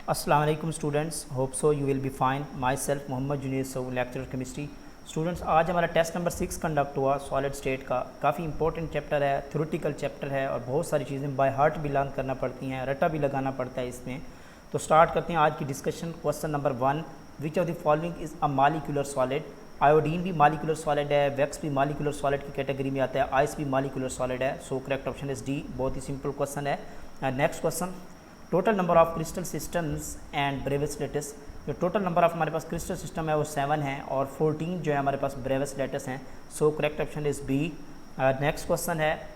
अस्सलाम वालेकुम students, hope so you will be fine. My self Mohammad Junaid so, lecturer chemistry. Students, आज हमारा test number 6 conduct हुआ solid state का। काफ़ी इंपॉर्टेंट चैप्टर है, थ्योरेटिकल चैप्टर है और बहुत सारी चीज़ें बाय हार्ट भी लर्न करना पड़ती हैं, रटा भी लगाना पड़ता है इसमें। तो स्टार्ट करते हैं आज की discussion. Question number 1, which of the following is a molecular solid. Iodine भी मालिक्यूलर सॉलिड है, वैक्स भी मालिक्यूलर सॉलिड की कैटेगरी में आता है, आइस भी मालिक्यूलर सॉलिड है। So correct option is D. बहुत ही सिंपल क्वेश्चन है। Next question, total number of crystal systems and Bravais lattice. जो टोटल नंबर ऑफ हमारे पास क्रिस्टल सिस्टम है वो 7 है और 14 जो है हमारे पास ब्रेविस लेटस हैं। So correct option is B. Next question है,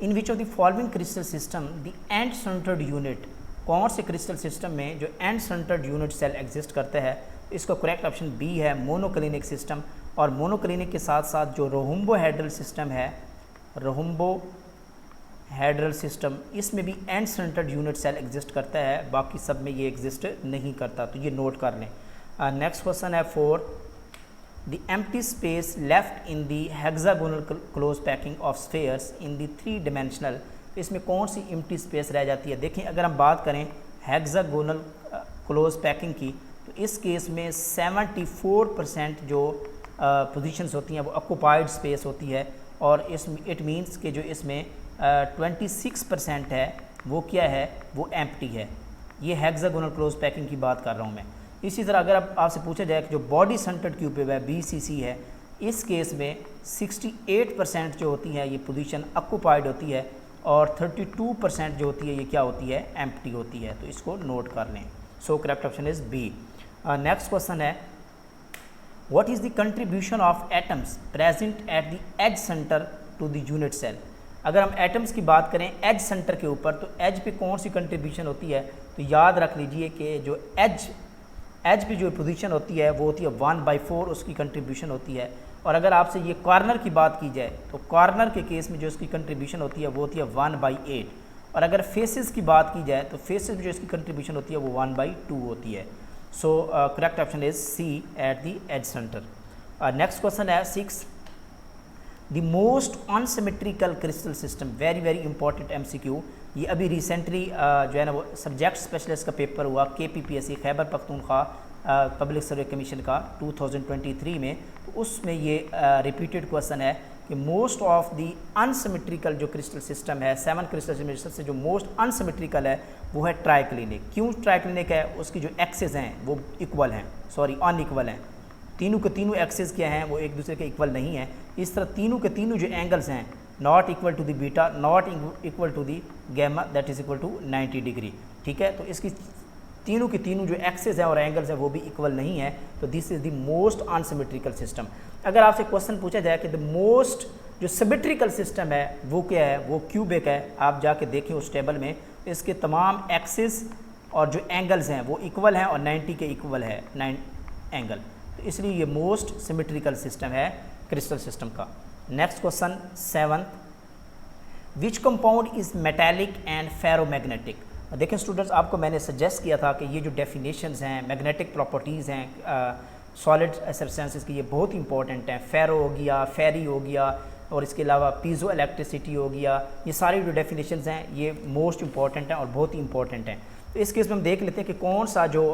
in which of the following crystal system the end centred unit. कौन से क्रिस्टल सिस्टम में जो end centred unit cell exist करते हैं। इसका करेक्ट ऑप्शन बी है, मोनोक्लिनिक सिस्टम। और मोनोक्लिनिक के साथ साथ जो रोम्बोहेड्रल सिस्टम है, रोम्बोहेड्रल सिस्टम, इसमें भी end centred unit cell exist करता है, बाकी सब में ये एग्जिस्ट नहीं करता, तो ये नोट कर लें। नेक्स्ट क्वेश्चन है 4, the empty space left in the hexagonal close packing of spheres in the 3 dimensional. इसमें कौन सी एम्प्टी स्पेस रह जाती है। देखें, अगर हम बात करें हेक्सागोनल क्लोज पैकिंग की, तो इस केस में 74% जो पोजीशंस होती हैं वो ऑक्यूपाइड स्पेस होती है, और इस इट मीन्स कि जो इसमें 26% है वो क्या है, वो एम्प्टी है। ये हेक्सागोनल क्लोज पैकिंग की बात कर रहा हूँ मैं। इसी तरह अगर अब आपसे पूछा जाए कि जो बॉडी सेंटर्ड क्यूब है BCC है, इस केस में 68% जो होती है ये पोजीशन ऑक्यूपाइड होती है, और 32% जो होती है ये क्या होती है, एम्प्टी होती है। तो इसको नोट कर लें। So correct option is B. Next question है, what is the contribution of atoms present at the edge centre to the unit cell. अगर हम एटम्स की बात करें एज सेंटर के ऊपर, तो एज पे कौन सी कंट्रीब्यूशन होती है, तो याद रख लीजिए कि जो एज पे जो पोजीशन होती है वो होती है 1/4 उसकी कंट्रीब्यूशन होती है। और अगर आपसे ये कॉर्नर की बात की जाए, तो कॉर्नर के केस में जो इसकी कंट्रीब्यूशन होती है वो होती है 1/8। और अगर फेसेस की बात की जाए, तो फेसेस में जो इसकी कंट्रीब्यूशन होती है वो 1/2 होती है। So correct option is C, at the edge centre. Next question है 6, the most unsymmetrical crystal system. Very very important MCQ। ये अभी रिसेंटली जो है ना वो सब्जेक्ट स्पेशलिस्ट का पेपर हुआ KPPSC Khyber Pakhtunkhwa public survey commission का 2023 में। तो उसमें ये रिपीटेड क्वेश्चन है कि मोस्ट ऑफ द अनसिमेट्रिकल जो क्रिस्टल सिस्टम है, 7 क्रिस्टल सिस्टम से जो मोस्ट अनसिमेट्रिकल है वो है ट्राइक्लिनिक। क्यों ट्राइक्लिनिक है, उसकी जो एक्सेस हैं वो इक्वल हैं, सॉरी अनइक्वल हैं। तीनों के तीनों एक्सेस क्या हैं, वो एक दूसरे के इक्वल नहीं है। इस तरह तीनों के तीनों जो एंगल्स हैं, not equal to the beta, not equal to the gamma, that is equal to 90 degree. ठीक है, तो इसकी तीनों के तीनों जो एक्सेस हैं और एंगल्स हैं वो भी इक्वल नहीं है। तो this is the most unsymmetrical system. अगर आपसे क्वेश्चन पूछा जाए कि द मोस्ट जो सिमेट्रिकल सिस्टम है वो क्या है, वो क्यूबिक है। आप जाके देखें उस टेबल में, इसके तमाम एक्सेस और जो एंगल्स हैं वो इक्वल हैं और 90 के इक्वल है 9 एंगल। तो इसलिए ये मोस्ट सिमेट्रिकल सिस्टम है क्रिस्टल सिस्टम का। Next question 7, which compound is metallic and ferromagnetic. देखें स्टूडेंट्स, आपको मैंने सजेस्ट किया था कि ये जो डेफिनेशंस हैं, मैग्नेटिक प्रॉपर्टीज़ हैं सॉलिड सब्सटेंसेस की, ये बहुत इंपॉर्टेंट हैं। फेरो हो गया, फेरी हो गया, और इसके अलावा पीजो इलेक्ट्रिसिटी हो गया। ये सारी जो डेफिनेशंस हैं ये मोस्ट इंपॉर्टेंट हैं और बहुत ही इंपॉर्टेंट हैं। तो इस केस में हम देख लेते हैं कि कौन सा जो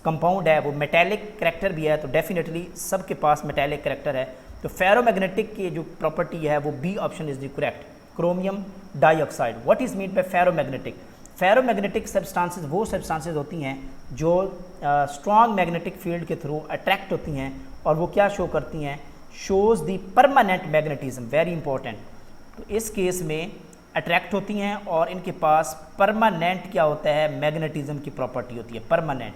कंपाउंड है वो मेटेलिक करेक्टर भी है। तो डेफिनेटली सबके पास मेटेलिक करेक्टर है। तो फेरोमैग्नेटिक की जो प्रॉपर्टी है वो B option is the correct, chromium dioxide. What is mean by ferromagnetic. Ferromagnetic substances वो सब्सटेंसेस होती हैं जो स्ट्रॉन्ग मैग्नेटिक फील्ड के थ्रू अट्रैक्ट होती हैं, और वो क्या शो करती हैं, shows the permanent magnetism. Very important. तो इस केस में अट्रैक्ट होती हैं और इनके पास परमानेंट क्या होता है, मैग्नेटिज्म की प्रॉपर्टी होती है, परमानेंट।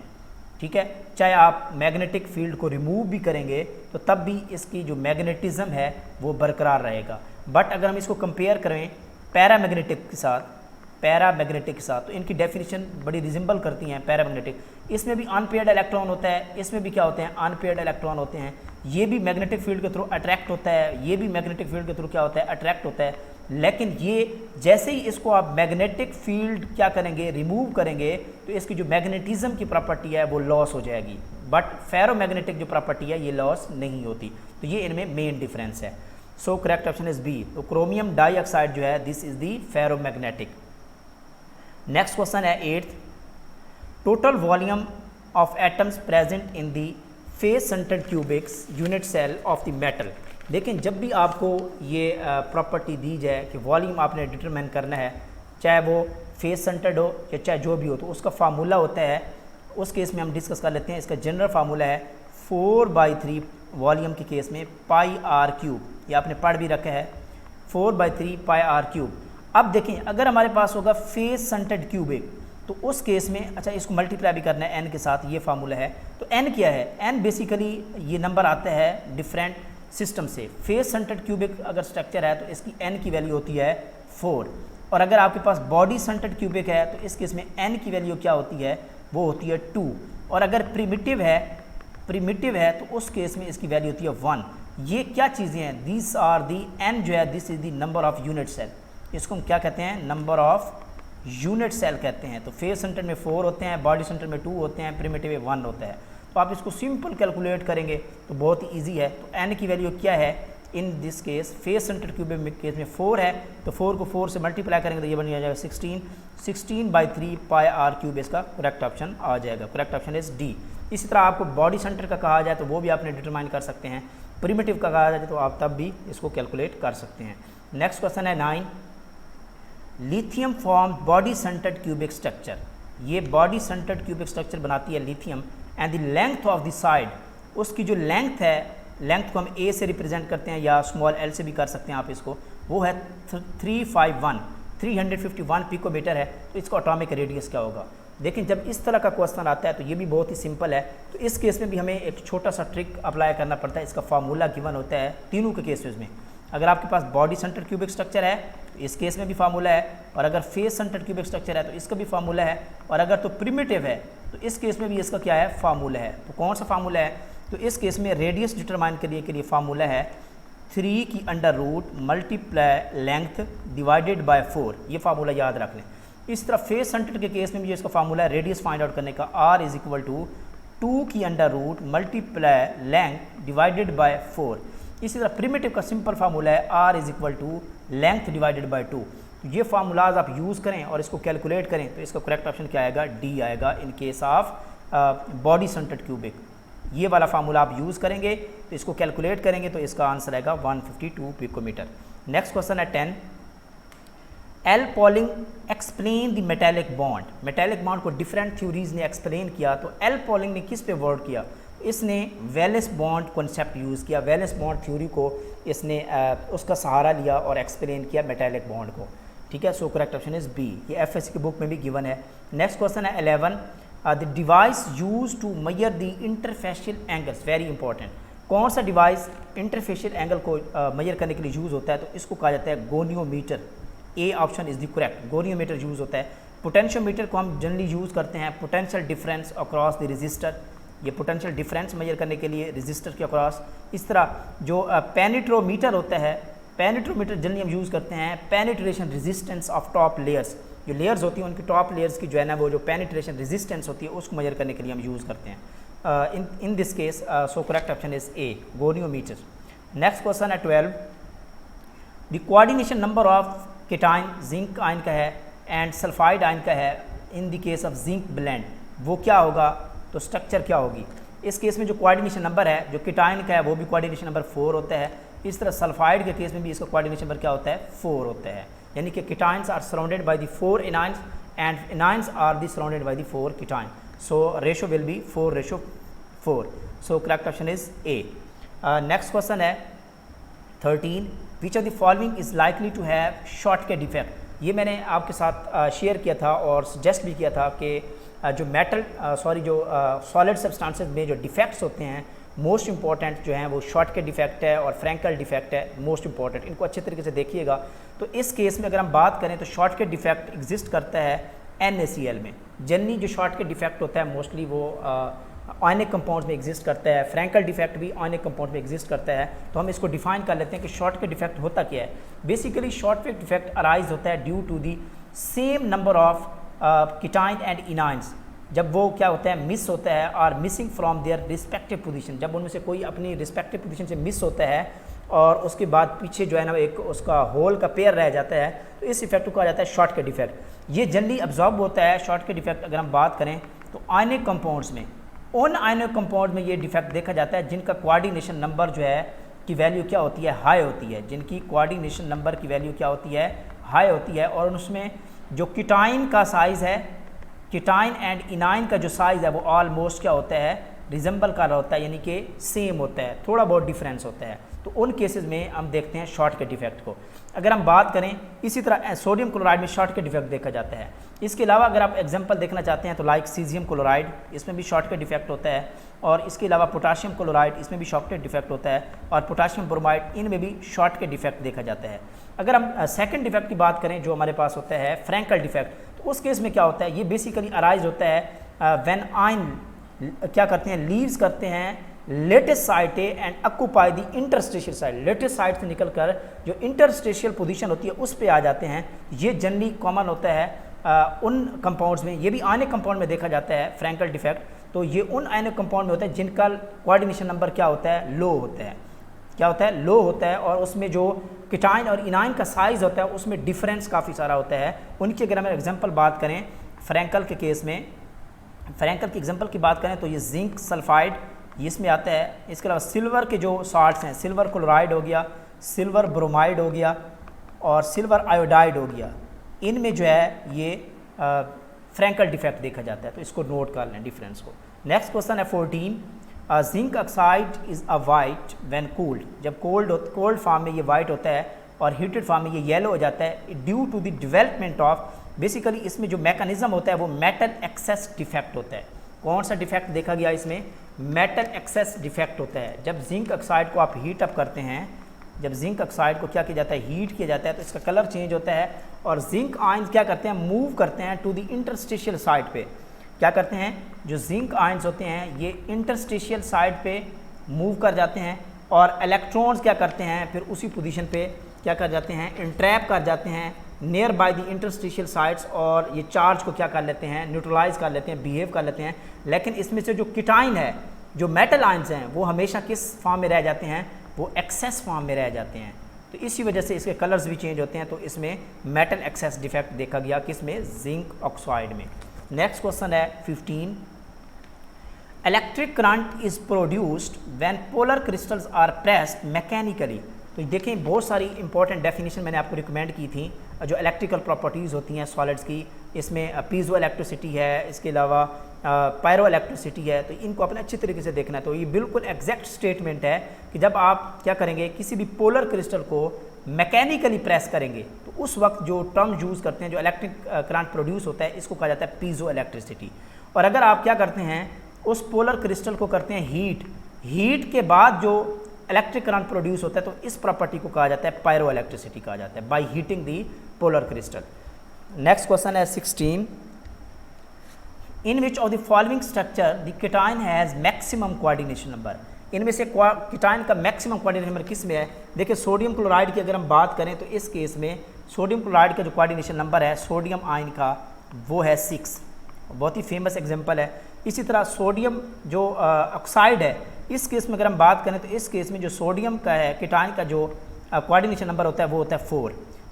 ठीक है, चाहे आप मैग्नेटिक फील्ड को रिमूव भी करेंगे तो तब भी इसकी जो मैग्नेटिज्म है वो बरकरार रहेगा। बट अगर हम इसको कंपेयर करें पैरामैग्नेटिक के साथ, तो इनकी डेफिनेशन बड़ी रिजेंबल करती हैं पैरामैग्नेटिक। इसमें भी अनपेयर्ड इलेक्ट्रॉन होता है, इसमें भी क्या होते हैं, अनपेयर्ड इलेक्ट्रॉन होते हैं। ये भी मैग्नेटिक फील्ड के थ्रू अट्रैक्ट होता है, ये भी मैग्नेटिक फील्ड के थ्रू क्या होता है, अट्रैक्ट होता है। लेकिन ये जैसे ही इसको आप मैग्नेटिक फील्ड क्या करेंगे, रिमूव करेंगे, तो इसकी जो मैग्नेटिज्म की प्रॉपर्टी है वो लॉस हो जाएगी। बट फेरोमैग्नेटिक जो प्रॉपर्टी है ये लॉस नहीं होती। तो ये इनमें मेन डिफरेंस है। So correct option is B. तो क्रोमियम डाइऑक्साइड जो है this is the ferromagnetic. Next question है 8th, total volume of atoms present in the face centred cubics unit cell of the metal. लेकिन जब भी आपको ये प्रॉपर्टी दी जाए कि वॉल्यूम आपने डिटरमाइन करना है, चाहे वो फेस सेंटर्ड हो या चाहे जो भी हो, तो उसका फार्मूला होता है, उस केस में हम डिस्कस कर लेते हैं। इसका जनरल फार्मूला है 4/3 वॉल्यूम के केस में पाई आर क्यूब, ये आपने पढ़ भी रखा है 4/3 पाई आर क्यूब। अब देखें अगर हमारे पास होगा फेस सेंटर्ड क्यूबिक तो उस केस में अच्छा इसको मल्टीप्लाई भी करना है n के साथ, ये फार्मूला है। तो n क्या है? n बेसिकली ये नंबर आता है डिफरेंट सिस्टम से। फेस सेंटर्ड क्यूबिक अगर स्ट्रक्चर है तो इसकी n की वैल्यू होती है 4, और अगर आपके पास बॉडी सेंटर्ड क्यूबिक है तो इस केस में n की वैल्यू क्या होती है? वो होती है 2, और अगर प्रिमिटिव है तो उस केस में इसकी वैल्यू होती है 1। ये क्या चीज़ें हैं? दिस आर दी n जो है this is the number of unit cell, इसको हम क्या कहते हैं? नंबर ऑफ यूनिट सेल कहते हैं। तो फेस सेंटर में 4 होते हैं, बॉडी सेंटर में 2 होते हैं, प्रिमिटिव में 1 होता है। तो आप इसको सिंपल कैलकुलेट करेंगे तो बहुत ही ईजी है। तो n की वैल्यू क्या है? In this case face centre cubic case में 4 है, तो 4 को 4 से मल्टीप्लाई करेंगे तो ये बन जाएगा 16/3 पाई आर क्यूब, इसका करेक्ट ऑप्शन आ जाएगा। Correct option is D. इसी तरह आपको बॉडी सेंटर का कहा जाए तो वो भी आपने डिटरमाइन कर सकते हैं, प्रिमिटिव का कहा जाए तो आप तब भी इसको कैलकुलेट कर सकते हैं। नेक्स्ट क्वेश्चन है 9, lithium form body centred cubic structure. ये बॉडी सेंटर्ड क्यूबिक स्ट्रक्चर बनाती है lithium, and the length of the side, उसकी जो लेंथ है, लेंथ को हम ए से रिप्रेजेंट करते हैं या स्मॉल एल से भी कर सकते हैं आप इसको, वो है 351 पिकोमीटर है। तो इसका एटॉमिक रेडियस क्या होगा? लेकिन जब इस तरह का क्वेश्चन आता है तो ये भी बहुत ही सिंपल है। तो इस केस में भी हमें एक छोटा सा ट्रिक अप्लाई करना पड़ता है। इसका फार्मूला गिवन होता है तीनों के केसेस में। अगर आपके पास बॉडी सेंटर क्यूबिक स्ट्रक्चर है तो इस केस में भी फार्मूला है, और अगर फेस सेंटर क्यूबिक स्ट्रक्चर है तो इसका भी फार्मूला है, और अगर तो प्रिमिटिव है तो इस केस में भी इसका क्या है? फार्मूला है। तो कौन सा फार्मूला है? तो इस केस में रेडियस डिटरमाइन करने के लिए फार्मूला है 3 की under root multiply length divided by 4। ये फार्मूला याद रख लें। इस तरह फेस सेंटर के केस में भी इसका फार्मूला है रेडियस फाइंड आउट करने का, r इज इक्वल टू 2 की under root multiply length divided by 4। इसी तरह प्रिमिटिव का सिंपल फार्मूला है r is equal to length divided by 2। ये फार्मूलाज आप यूज़ करें और इसको कैलकुलेट करें तो इसका करेक्ट ऑप्शन क्या आएगा? डी आएगा in case of body centred cubic. ये वाला फार्मूला आप यूज़ करेंगे तो इसको कैलकुलेट करेंगे तो इसका आंसर आएगा 152 पिकोमीटर। नेक्स्ट क्वेश्चन है 10, L polling explain the metallic bond. Metallic bond को डिफरेंट थ्योरीज ने एक्सप्लेन किया, तो एल पॉलिंग ने किस पे वर्ड किया? इसने वैलेंस बॉन्ड कॉन्सेप्ट यूज़ किया, वैलेंस बॉन्ड थ्योरी को इसने उसका सहारा लिया और एक्सप्लेन किया मेटेलिक बॉन्ड को। ठीक है, so correct option is B. ये एफएससी की बुक में भी गिवन है। नेक्स्ट क्वेश्चन है 11, the device use to measure the interfacial angles. Very important. कौन सा डिवाइस इंटरफेशियल एंगल को मेजर करने के लिए यूज़ होता है? तो इसको कहा जाता है goniometer. A option is the correct, goniometer use होता है। पोटेंशियोमीटर को हम जनरली यूज़ करते हैं potential difference across the register, ये पोटेंशियल डिफरेंस मेजर करने के लिए रजिस्टर के अक्रॉस। इस तरह जो पेनिट्रोमीटर होता है, पेनिट्रोमीटर जनरली हम यूज़ करते हैं penetration resistance of top layers. जो लेयर्स होती हैं उनकी टॉप लेयर्स की जो है ना वो जो पेनिट्रेशन रेजिस्टेंस होती है उसको मेजर करने के लिए हम यूज़ करते हैं। In this case so correct option is A, goniometer. Next question है 12, the coordination number of cation zinc ion का है एंड सल्फाइड आयन का है in the case of zinc blende, वो क्या होगा? तो स्ट्रक्चर क्या होगी? इस केस में जो कोऑर्डिनेशन नंबर है जो केटाइन का है वो भी कोऑर्डिनेशन नंबर 4 होता है। इस तरह सल्फाइड के केस में भी इसका कोऑर्डिनेशन नंबर क्या होता है? 4 होता है। यानी कि cations are surrounded by the 4 anions and anions are the surrounded by the 4 cation. So ratio will be 4:4। So correct option is A. Next question है 13, which of the following is likely to have Schottky defect. ये मैंने आपके साथ share किया था और suggest भी किया था कि जो जो सॉलिड सब्सटेंसेस में जो डिफेक्ट्स होते हैं मोस्ट इंपॉर्टेंट जो हैं वो शॉर्टकट डिफेक्ट है और फ्रैंकल डिफेक्ट है मोस्ट इंपॉर्टेंट। इनको अच्छे तरीके से देखिएगा। तो इस केस में अगर हम बात करें तो शॉर्टकट डिफेक्ट एग्जिस्ट करता है NaCl में। जनरली जो शॉर्टकट डिफेक्ट होता है मोस्टली वो आयनिक कंपाउंड्स में एग्जिस्ट करता है। फ्रैंकल डिफेक्ट भी आयनिक कंपाउंड में एग्जिस्ट करता है। तो हम इसको डिफाइन कर लेते हैं कि शॉर्टकट डिफेक्ट होता क्या है। बेसिकली शॉर्टकट डिफेक्ट अराइज होता है due to the same number of कीटाइन and anions. जब वो क्या होता है मिस होता है और missing from their respective position, जब उनमें से कोई अपनी रिस्पेक्टिव पोजीशन से मिस होता है और उसके बाद पीछे जो है ना एक उसका होल का पेयर रह जाता है, तो इस इफेक्ट को कहा जाता है शॉर्टकट इफेक्ट। ये जनरली अब्जॉर्ब होता है शॉर्टकट इफेक्ट। अगर हम बात करें तो आयनिक कंपाउंड्स में, उन आयनिक कंपाउंड में ये डिफेक्ट देखा जाता है जिनका कोऑर्डिनेशन नंबर जो है की वैल्यू क्या होती है, हाई होती है, जिनकी कोऑर्डिनेशन नंबर की वैल्यू क्या होती है, हाई होती है, और उसमें जो कीटाइन का साइज़ है, कीटाइन एंड इनाइन का जो साइज़ है वो ऑलमोस्ट क्या होता है, रिजेंबल का होता है, यानी कि सेम होता है, थोड़ा बहुत डिफरेंस होता है। तो उन केसेस में हम देखते हैं शॉर्ट के डिफेक्ट को। अगर हम बात करें इसी तरह सोडियम क्लोराइड में शॉर्ट के डिफेक्ट देखा जाता है। इसके अलावा अगर आप एग्जांपल देखना चाहते हैं तो लाइक सीजियम क्लोराइड, इसमें भी शॉर्ट के डिफेक्ट होता है, और इसके अलावा पोटाशियम क्लोराइड, इसमें भी शॉर्ट के डिफेक्ट होता है, और पोटाशियम ब्रोमाइड, इनमें भी शॉर्ट के डिफेक्ट देखा जाता है। अगर हम सेकंड डिफेक्ट की बात करें जो हमारे पास होता है फ्रैंकल डिफेक्ट, तो उस केस में क्या होता है, ये बेसिकली अराइज होता है व्हेन आयन क्या करते हैं, लीव्स करते हैं latest site and occupy the interstitial site, latest site से निकलकर जो इंटरस्टेशियल पोजीशन होती है उस पे आ जाते हैं। ये जनरली कॉमन होता है उन कंपाउंड्स में, ये भी आयनिक कंपाउंड में देखा जाता है फ्रैंकल डिफेक्ट। तो ये उन आयनिक कंपाउंड में होता है जिनका कोऑर्डिनेशन नंबर क्या होता है, लो होता है, क्या होता है, लो होता है, और उसमें जो कीटाइन और इनाइन का साइज़ होता है उसमें डिफरेंस काफ़ी सारा होता है। उनकी अगर हम एग्जांपल बात करें फ्रैंकल के केस में, फ्रैंकल की एग्जांपल की बात करें तो ये जिंक सल्फाइड ये इसमें आता है। इसके अलावा सिल्वर के जो साल्ट्स हैं, सिल्वर क्लोराइड हो गया, सिल्वर ब्रोमाइड हो गया, और सिल्वर आयोडाइड हो गया, इनमें जो है ये फ्रैंकल डिफेक्ट देखा जाता है। तो इसको नोट कर लें डिफरेंस को। नेक्स्ट क्वेश्चन है 14, zinc oxide is a white when cooled, जब कोल्ड फॉर्म में ये वाइट होता है और हीटेड फॉर्म में ये येलो हो जाता है due to the development of, basically इसमें जो मैकेनिज्म होता है वो मेटल एक्सेस डिफेक्ट होता है। कौन सा डिफेक्ट देखा गया इसमें, मेटल एक्सेस डिफेक्ट होता है। जब जिंक ऑक्साइड को आप हीट अप करते हैं, जब जिंक ऑक्साइड को क्या किया जाता है, हीट किया जाता है, तो इसका कलर चेंज होता है, और जिंक आयंस क्या करते हैं, मूव करते हैं टू द इंटरस्टिशियल साइड पे। क्या करते हैं, जो जिंक आयंस होते हैं ये इंटरस्टिशियल साइड पे मूव कर जाते हैं, और इलेक्ट्रॉन्स क्या करते हैं फिर उसी पोजीशन पे क्या कर जाते हैं, इंट्रैप कर जाते हैं near by the interstitial sides, और ये चार्ज को क्या कर लेते हैं, न्यूट्रलाइज कर लेते हैं, बिहेव कर लेते हैं। लेकिन इसमें से जो कीटाइन है, जो मेटल आयंस हैं, वो हमेशा किस फॉर्म में रह जाते हैं, वो एक्सेस फॉर्म में रह जाते हैं। तो इसी वजह से इसके कलर्स भी चेंज होते हैं। तो इसमें मेटल एक्सेस डिफेक्ट देखा गया किसमें, जिंक ऑक्साइड में। नेक्स्ट क्वेश्चन है 15, electric current is produced when polar crystals are pressed mechanically. तो देखें बहुत सारी इंपॉर्टेंट डेफिनेशन मैंने आपको रिकमेंड की थी जो इलेक्ट्रिकल प्रॉपर्टीज़ होती हैं सॉलिड्स की। इसमें पीजो इलेक्ट्रिसिटी है, इसके अलावा पायरो इलेक्ट्रिसिटी है। तो इनको अपने अच्छी तरीके से देखना है। तो ये बिल्कुल एग्जैक्ट स्टेटमेंट है कि जब आप क्या करेंगे, किसी भी पोलर क्रिस्टल को मैकेनिकली प्रेस करेंगे तो उस वक्त जो टर्म यूज़ करते हैं, जो इलेक्ट्रिक करंट प्रोड्यूस होता है, इसको कहा जाता है पीजो इलेक्ट्रिसिटी। और अगर आप क्या करते हैं, उस पोलर क्रिस्टल को करते हैं हीट के बाद जो इलेक्ट्रिक करंट प्रोड्यूस होता है, तो इस प्रॉपर्टी को कहा जाता है पायरो इलेक्ट्रिसिटी कहा जाता है, by heating the polar crystal. Next question है 16, in which of the following structure the cation has maximum coordination number. इनमें से कीटाइन का मैक्सिमम कोऑर्डिनेशन नंबर किस में है। देखिए सोडियम क्लोराइड की अगर हम बात करें तो इस केस में सोडियम क्लोराइड का जो कोऑर्डिनेशन नंबर है सोडियम आयन का वो है 6, बहुत ही फेमस एग्जांपल है। इसी तरह सोडियम जो ऑक्साइड है, इस केस में अगर हम बात करें तो इस केस में जो सोडियम का है कीटाइन का जो कोऑर्डिनेशन नंबर होता है वो होता है 4।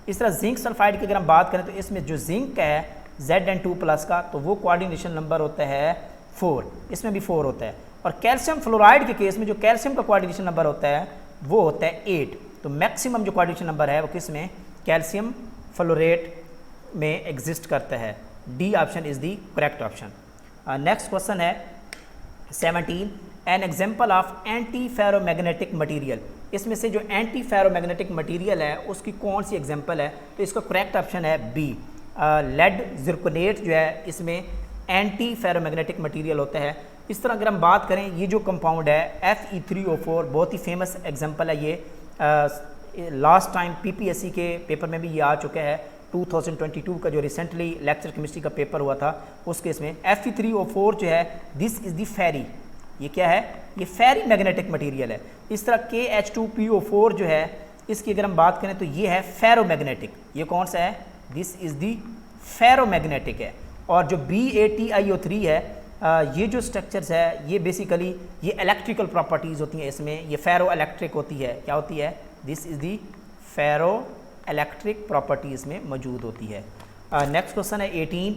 इस तरह जिंक सल्फाइड की अगर हम बात करें तो इसमें जो जिंक है Zn2+ का, तो वो कोऑर्डिनेशन नंबर होता है 4, इसमें भी 4 होता है। और कैल्शियम फ्लोराइड के केस में जो कैल्शियम का कोऑर्डिनेशन नंबर होता है वो होता है 8। तो मैक्सिमम जो कोऑर्डिनेशन नंबर है वो किस में, कैल्शियम फ्लोरेट में एग्जिस्ट करता है। D option is the correct option. Next question है 17, an example of anti ferromagnetic material. इसमें से जो एंटी फेरोमैग्नेटिक मटीरियल है उसकी कौन सी एग्जाम्पल है, तो इसका करेक्ट ऑप्शन है बी, लेड जिरकोनेट जो है इसमें एंटी फेरोमैग्नेटिक मटीरियल होता है। इस तरह अगर हम बात करें, ये जो कंपाउंड है Fe3O4 बहुत ही फेमस एग्जांपल है। ये लास्ट टाइम PPSC के पेपर में भी ये आ चुका है, 2022 का जो रिसेंटली लेक्चर केमिस्ट्री का पेपर हुआ था उस केस में Fe3O4 जो है दिस इज़ दी फेरी, ये क्या है, ये फेरी मैग्नेटिक मटीरियल है। इस तरह KH2PO4 जो है इसकी अगर हम बात करें तो ये है फेरोमैग्नेटिक, ये कौन सा है, दिस इज़ दी फेरोमैग्नेटिक है। और जो BaTiO3 है, ये जो स्ट्रक्चर्स है ये बेसिकली ये इलेक्ट्रिकल प्रॉपर्टीज़ होती हैं, इसमें ये फेरो इलेक्ट्रिक होती है, क्या होती है, this is the ferro electric properties में मौजूद होती है। नेक्स्ट क्वेश्चन है 18,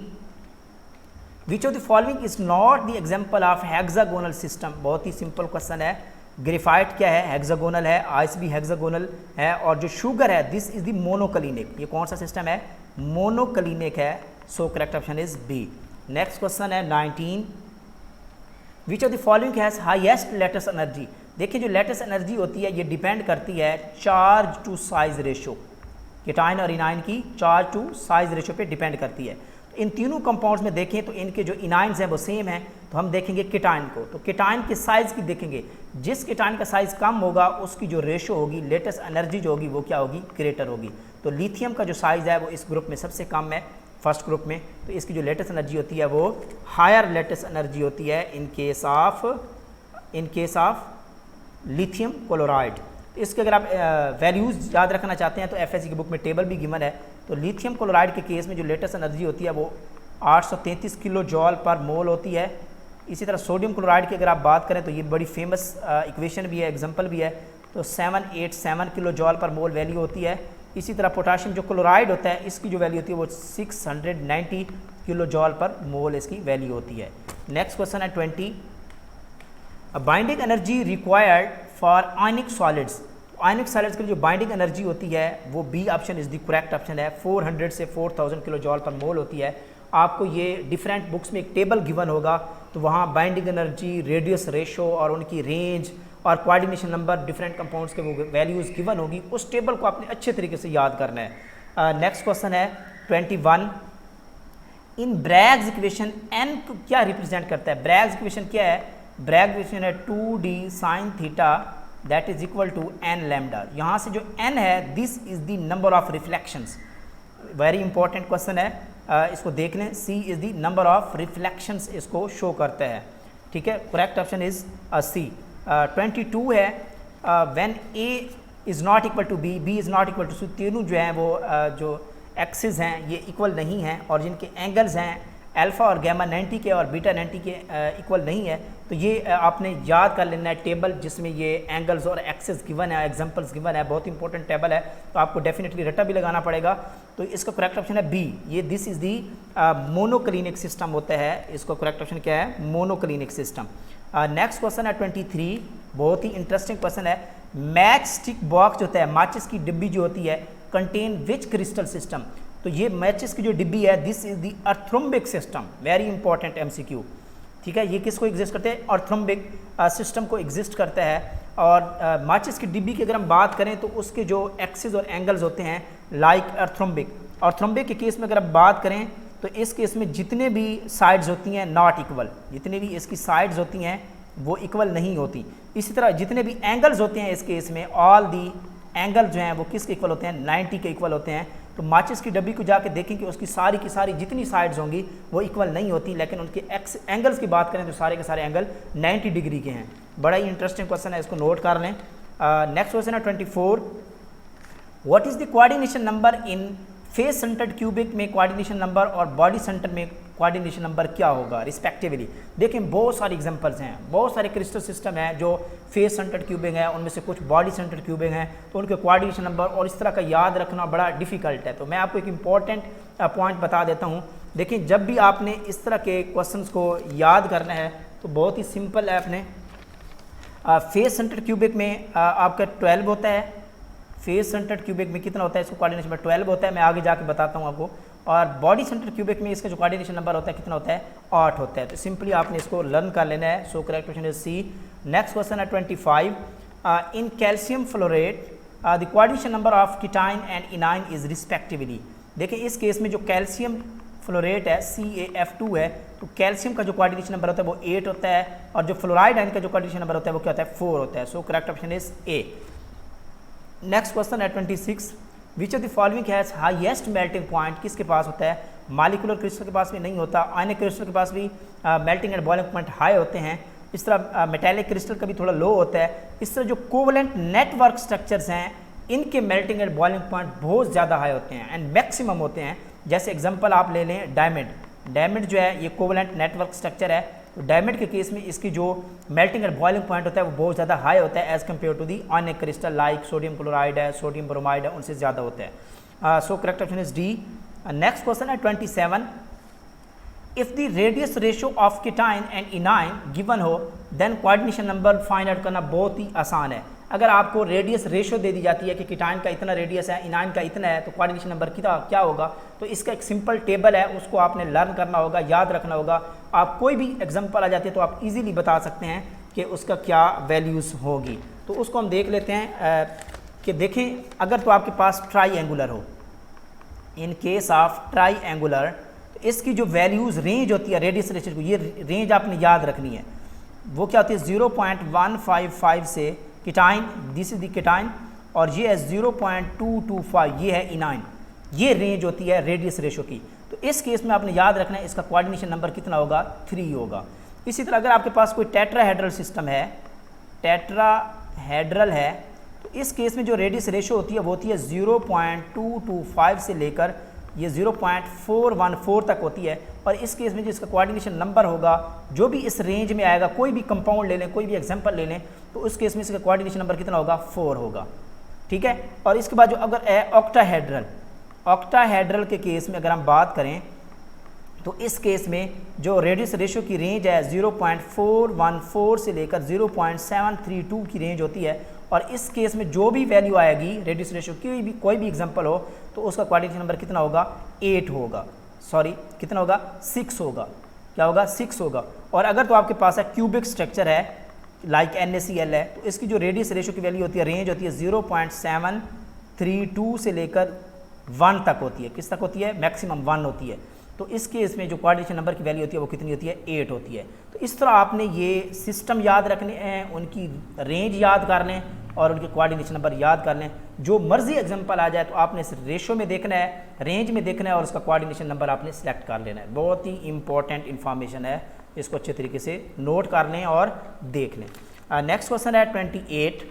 which of the following is not the example of hexagonal system. बहुत ही सिंपल क्वेश्चन है। ग्रेफाइट क्या है? हेक्सागोनल है। आइस भी हेक्सागोनल है। और जो शुगर है दिस इज द मोनोक्लिनिक। ये कौन सा सिस्टम है? मोनोक्लिनिक है। So correct option is B. Next question है 19, which of the following has highest lattice energy. देखिए जो लेटेस्ट एनर्जी होती है ये डिपेंड करती है charge to size ratio, cation और इनाइन की चार्ज टू साइज रेशो पे डिपेंड करती है। तो इन तीनों कंपाउंड्स में देखें तो इनके जो इनाइंस हैं वो सेम हैं, तो हम देखेंगे केटाइन को, तो केटाइन के साइज़ की देखेंगे, जिस केटाइन का साइज़ कम होगा उसकी जो रेशो होगी, लेटेस्ट एनर्जी जो होगी वो क्या होगी? ग्रेटर होगी। तो लिथियम का जो साइज़ है वो इस ग्रुप में सबसे कम है, फर्स्ट ग्रुप में, तो इसकी जो लेटेस्ट एनर्जी होती है वो हायर लेटेस्ट एनर्जी होती है in case of lithium chloride. इसके अगर आप वैल्यूज़ याद रखना चाहते हैं तो एफएससी की बुक में टेबल भी गिवन है। तो लिथियम क्लोराइड के केस में जो लेटेस्ट एनर्जी होती है वो 833 किलो जॉल पर मोल होती है। इसी तरह सोडियम क्लोराइड की अगर आप बात करें तो ये बड़ी फेमस इक्वेशन भी है, एग्जांपल भी है, तो 787 किलो जॉल पर मोल वैल्यू होती है। इसी तरह पोटाशियम जो क्लोराइड होता है इसकी जो वैल्यू होती है वो 690 किलो जॉल पर मोल इसकी वैल्यू होती है। नेक्स्ट क्वेश्चन है 20, binding energy required for ionic solids. Ionic solids के लिए जो बाइंडिंग एनर्जी होती है वो B option is the correct option है। 400 से 4000 किलो जॉल पर मोल होती है। आपको ये डिफरेंट बुक्स में एक टेबल गिवन होगा, तो वहाँ बाइंडिंग एनर्जी, रेडियस रेशो और उनकी रेंज और कोऑर्डिनेशन नंबर डिफरेंट कंपाउंड्स के वो वैल्यूज़ गिवन होगी। उस टेबल को आपने अच्छे तरीके से याद करना है। नेक्स्ट क्वेश्चन है 21, इन ब्रैग्स इक्वेशन एन क्या रिप्रेजेंट करता है? ब्रैग्स इक्वेशन क्या है? ब्रैग्स इक्वेशन है 2d sine theta that is equal to n lambda. यहाँ से जो एन है this is the number of reflections. Very important question है, इसको देख लें। C is the number of reflections इसको शो करता है, ठीक है। Correct option is C. 22 है, when A is not equal to B, B is not equal to C, तीनों जो हैं वो जो एक्सिस हैं ये इक्वल नहीं हैं और जिनके एंगल्स हैं अल्फ़ा और गैमा 90 के और बीटा 90 के इक्वल नहीं है। तो ये आपने याद कर लेना है टेबल जिसमें ये एंगल्स और एक्सिस गिवन है, एग्जांपल्स गिवन है, बहुत इंपॉर्टेंट टेबल है, तो आपको डेफिनेटली रट्टा भी लगाना पड़ेगा। तो इसका करेक्ट ऑप्शन है बी। ये this is the monoclinic system होता है। इसको करेक्ट ऑप्शन क्या है? Monoclinic system. नेक्स्ट क्वेश्चन है 23, बहुत ही इंटरेस्टिंग क्वेश्चन है। मैच स्टिक बॉक्स जो होता है, माचिस की डिब्बी जो होती है, कंटेन विच क्रिस्टल सिस्टम। तो ये मैचिस की जो डिब्बी है this is the orthorhombic system. Very important MCQ, ठीक है। ये किसको एग्जिस्ट करते हैं? अर्थ्रोम्बिक सिस्टम को एग्जिस्ट करता है। और माचिस की डिब्बी की अगर हम बात करें तो उसके जो एक्सिस और एंगल्स होते हैं लाइक अर्थ्रोम्बिक। अर्थ्रोम्बिक के केस में अगर आप बात करें तो इस केस में जितने भी साइड्स होती हैं नॉट इक्वल, जितने भी इसकी साइड्स होती हैं वो इक्वल नहीं होती। इसी तरह जितने भी एंगल्स होते हैं इस केस में ऑल दी एंगल जो हैं वो किसके इक्वल होते हैं? 90 के इक्वल होते हैं। तो माचिस की डब्बी को जाके देखें कि उसकी सारी की सारी जितनी साइड्स होंगी वो इक्वल नहीं होती, लेकिन उनके एंगल्स की बात करें तो सारे के सारे एंगल 90 डिग्री के हैं। बड़ा ही इंटरेस्टिंग क्वेश्चन है, इसको नोट कर लें। नेक्स्ट क्वेश्चन है 24, what is the coordination number in face centred cubic में कोऑर्डिनेशन नंबर और बॉडी सेंटर में कोऑर्डिनेशन नंबर क्या होगा रिस्पेक्टिवली? देखें बहुत सारे एग्जांपल्स हैं, बहुत सारे क्रिस्टल सिस्टम हैं जो फेस सेंटर्ड क्यूबिक हैं, उनमें से कुछ बॉडी सेंटर्ड क्यूबिक हैं, तो उनके कोऑर्डिनेशन नंबर और इस तरह का याद रखना बड़ा डिफिकल्ट है। तो मैं आपको एक इम्पॉर्टेंट पॉइंट बता देता हूँ। देखिए जब भी आपने इस तरह के क्वेश्चंस को याद करना है तो बहुत ही सिंपल है। आपने फेस सेंटर्ड क्यूबिक में आपका 12 होता है, फेस सेंटर्ड क्यूबिक में कितना होता है? इसको कोऑर्डिनेशन नंबर 12 होता है, मैं आगे जाके बताता हूँ आपको। और बॉडी सेंटर क्यूबिक में इसका जो कोऑर्डिनेशन नंबर होता है कितना होता है? 8 होता है। तो सिंपली आपने इसको लर्न कर लेना है। So correct question is C. Next question है 25, in calcium fluorite the coordination number of कीटाइन and anion is respectively. देखिए इस केस में जो कैल्शियम फ्लोरेट है CaF2 है, तो कैल्शियम का जो कोऑर्डिनेशन नंबर होता है वो 8 होता है और जो फ्लोराइड आयन का जो कोऑर्डिनेशन नंबर होता है वो क्या होता है? 4 होता है। So correct option is A. Next question है 26, विच of the following has highest melting point? किसके पास होता है? मॉलिक्यूलर क्रिस्टल के पास भी नहीं होता, आयनिक क्रिस्टल के पास भी melting and boiling point high होते हैं। इस तरह मेटेलिक क्रिस्टल का भी थोड़ा लो होता है। इस तरह जो कोवलेंट नेटवर्क स्ट्रक्चर्स हैं इनके मेल्टिंग एंड बॉइलिंग पॉइंट बहुत ज़्यादा हाई होते हैं एंड मैक्सिमम होते हैं। जैसे एग्जांपल आप ले लें डायमंड। डायमंड जो है ये कोवलेंट नेटवर्क स्ट्रक्चर है, तो डायमंड के केस में इसकी जो मेल्टिंग एंड बॉइलिंग पॉइंट होता है वो बहुत ज़्यादा हाई होता है as compare to the ionic crystal like sodium chloride है, सोडियम ब्रोमाइड है, उनसे ज़्यादा होता है। So correct option is D. Next question है 27, if the radius ratio of कीटाइन and anion given हो then coordination number find out करना बहुत ही आसान है। अगर आपको रेडियस रेशो दे दी जाती है कि कीटाइन का इतना रेडियस है, इनाइन का इतना है, तो कोऑर्डिनेशन नंबर क्या होगा, तो इसका एक सिंपल टेबल है, उसको आपने लर्न करना होगा, याद रखना होगा। आप कोई भी एग्जांपल आ जाती है तो आप इजीली बता सकते हैं कि उसका क्या वैल्यूज़ होगी। तो उसको हम देख लेते हैं कि देखें, अगर तो आपके पास ट्राईएंगुलर हो, इन केस ऑफ ट्राईएंगुलर, तो इसकी जो वैल्यूज़ रेंज होती है रेडियस रेशो को, ये रेंज आपने याद रखनी है। वो क्या होती है 0.155 से कीटाइन, दिस इज द कीटाइन, और ये है 0.225, ये है इनाइन। ये रेंज होती है रेडियस रेशो की। तो इस केस में आपने याद रखना है इसका कोऑर्डिनेशन नंबर कितना होगा, 3 होगा। इसी तरह अगर आपके पास कोई टेट्राहेड्रल सिस्टम है, टेट्राहेड्रल है, तो इस केस में जो रेडियस रेशो होती है वो होती है 0.225 से लेकर ये 0.414 तक होती है। और इस केस में जो इसका कोऑर्डिनेशन नंबर होगा, जो भी इस रेंज में आएगा, कोई भी कंपाउंड ले लें, कोई भी एग्जांपल ले लें, तो उस केस में इसका कोऑर्डिनेशन नंबर कितना होगा, 4 होगा। ठीक है। और इसके बाद जो अगर है ऑक्टाहेड्रल, ऑक्टाहेड्रल के केस में अगर हम बात करें तो इस केस में जो रेडियस रेशो की रेंज है 0.414 से लेकर 0.732 की रेंज होती है। और इस केस में जो भी वैल्यू आएगी रेडियस रेशो की भी, कोई भी एग्जांपल हो, तो उसका कोऑर्डिनेशन नंबर कितना होगा, 8 होगा, सॉरी कितना होगा, 6 होगा। क्या होगा, 6 होगा। और अगर तो आपके पास है क्यूबिक स्ट्रक्चर है लाइक NaCl है, तो इसकी जो रेडियस रेशो की वैल्यू होती है, रेंज होती है 0.732 से लेकर 1 तक होती है। किस तक होती है, मैक्सिमम 1 होती है। तो इस केस में जो कोऑर्डिनेशन नंबर की वैल्यू होती है वो कितनी होती है, 8 होती है। तो इस तरह आपने ये सिस्टम याद रखने हैं, उनकी रेंज याद कर लें और उनके कोऑर्डिनेशन नंबर याद कर लें। जो मर्जी एग्जांपल आ जाए तो आपने इस रेशो में देखना है, रेंज में देखना है और उसका कोऑर्डिनेशन नंबर आपने सेलेक्ट कर लेना है। बहुत ही इंपॉर्टेंट इन्फॉर्मेशन है, इसको अच्छे तरीके से नोट कर लें और देख लें। नेक्स्ट क्वेश्चन है 28,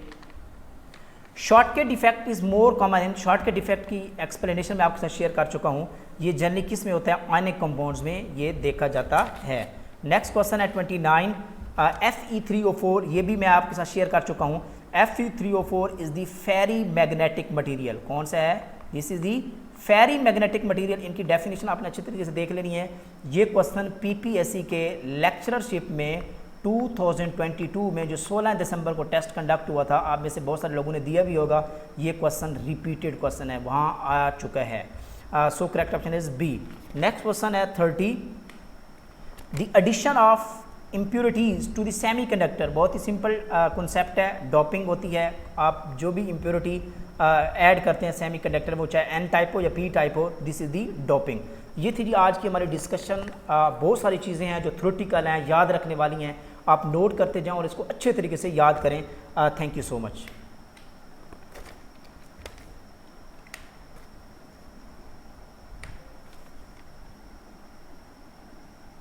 shortcut defect is more common in, shortcut defect की एक्सप्लेनेशन मैं आपके साथ शेयर कर चुका हूँ। ये जनरली किस में होता है, आयनिक कंपाउंड्स में ये देखा जाता है। नेक्स्ट क्वेश्चन है 29, Fe3O4, ये भी मैं आपके साथ शेयर कर चुका हूँ। Fe3O4 is the ferri magnetic material. कौन सा है, this is the ferri magnetic material. इनकी डेफिनेशन आपने अच्छे तरीके से देख लेनी है। ये क्वेश्चन PPSC के लेक्चरशिप में 2022 में जो 16 दिसंबर को टेस्ट कंडक्ट हुआ था, आप में से बहुत सारे लोगों ने दिया भी होगा। ये क्वेश्चन रिपीटेड क्वेश्चन है, वहाँ आ चुका है। So correct option is B. Next question है 30, the addition of impurities to the semiconductor. बहुत ही सिंपल कॉन्सेप्ट है, डोपिंग होती है। आप जो भी इम्प्योरिटी ऐड करते हैं सेमीकंडक्टर, वो चाहे N टाइप हो या P टाइप हो, दिस इज़ दी डोपिंग। ये थी जी आज की हमारी डिस्कशन। बहुत सारी चीज़ें हैं जो थ्योरेटिकल हैं, याद रखने वाली हैं। आप नोट करते जाएं और इसको अच्छे तरीके से याद करें। Thank you so much.